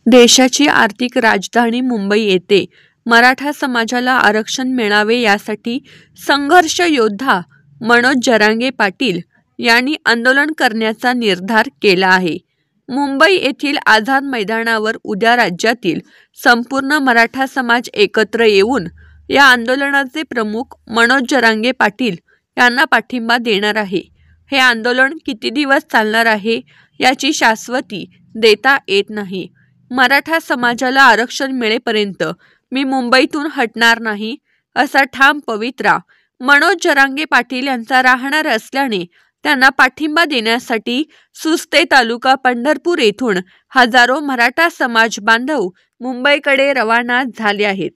देशाची आर्थिक राजधानी मुंबई येथे मराठा समाजाला आरक्षण मिळावे यासाठी संघर्ष योद्धा मनोज जरांगे पाटील यांनी आंदोलन करण्याचा निर्धार केला आहे। मुंबई येथील आझाद मैदानावर उद्या राज्यातील संपूर्ण मराठा समाज एकत्र येऊन या आंदोलनाचे प्रमुख मनोज जरांगे पाटील यांना पाठिंबा देणार आहे। हे आंदोलन किती दिवस चालणार आहे याची शाश्वती देता येत नाही। मराठा समाजाला आरक्षण मिळेपर्यंत मी मुंबईतून हटणार नाही असा ठाम पवित्रा मनोज जरांगे पाटील यांचा राहणार असल्याने त्यांना पाठिंबा देण्यासाठी सुस्ते तालुका पंढरपूर येथून हजारो मराठा समाज बांधव मुंबईकडे रवाना झाले आहेत।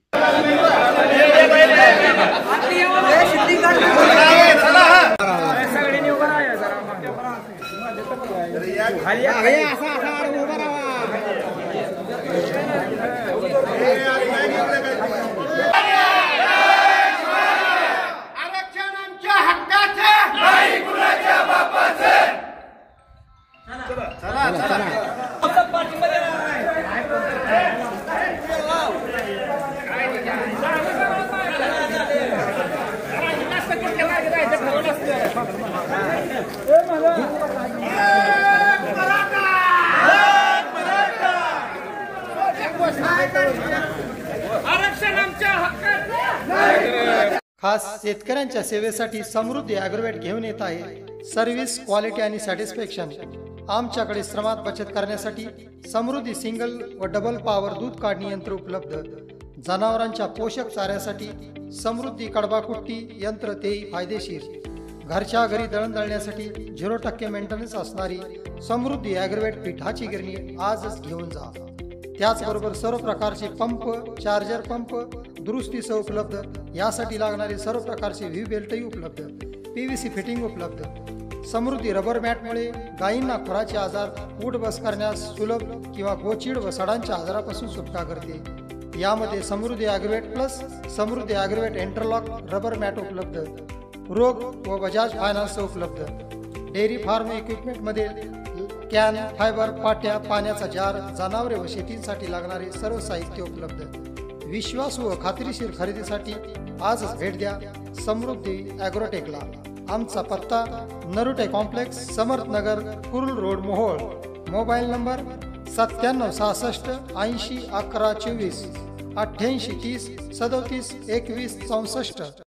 खास शेतकऱ्यांच्या सेवेसाठी समृद्धी ॲग्रोवेट घेऊन येत आहे सर्व्हिस क्वालिटी आणि सॅटिस्फॅक्शन। आमच्याकडे श्रमात बचत करण्यासाठी समृद्धी सिंगल व डबल पॉवर दूध काढणी यंत्र उपलब्ध। जनावरांच्या पोषक चाऱ्यासाठी समृद्धी कडबाकुट्टी यंत्र तेही फायदेशीर। घरच्या घरी दळण दळण्यासाठी 0% मेंटेनन्स असणारी समृद्धी ॲग्रोवेट पिठाची गिरणी आजच घेऊन जा। त्याचबरोबर सर्व प्रकारचे पंप, चार्जर पंप दुरुस्तीसह उपलब्ध। यासाठी लागणारे सर्व प्रकारचे व्ही बेल्टही उपलब्ध। PVC फिटिंग उपलब्ध। समृद्धी रबर मॅटमुळे गायींना खुराचे आजार, उठ बस करण्यास सुलभ किंवा गोचीड व सडांच्या आजारापासून सुटका करते। यामध्ये समृद्धी ॲग्रोवेट प्लस समृद्धी ॲग्रोवेट इंटरलॉक रबर मॅट उपलब्ध। रोग व बजाज फायनान्स उपलब्ध। डेअरी फार्म इक्विपमेंट मध्ये कॅन, फायबर, पाट्या, पाण्याचा जार, जनावरे व शेतीसाठी लागणारे सर्व साहित्य उपलब्ध। विश्वासू व खात्रीशीर खरेदीसाठी आजच भेट द्या समृद्धी ॲग्रोटेकला। आमचा पत्ता Narute complex, Samarth Nagar, Kurul road, Mohol. Mobile number 9766 80 11 24 88 30 37 21 64।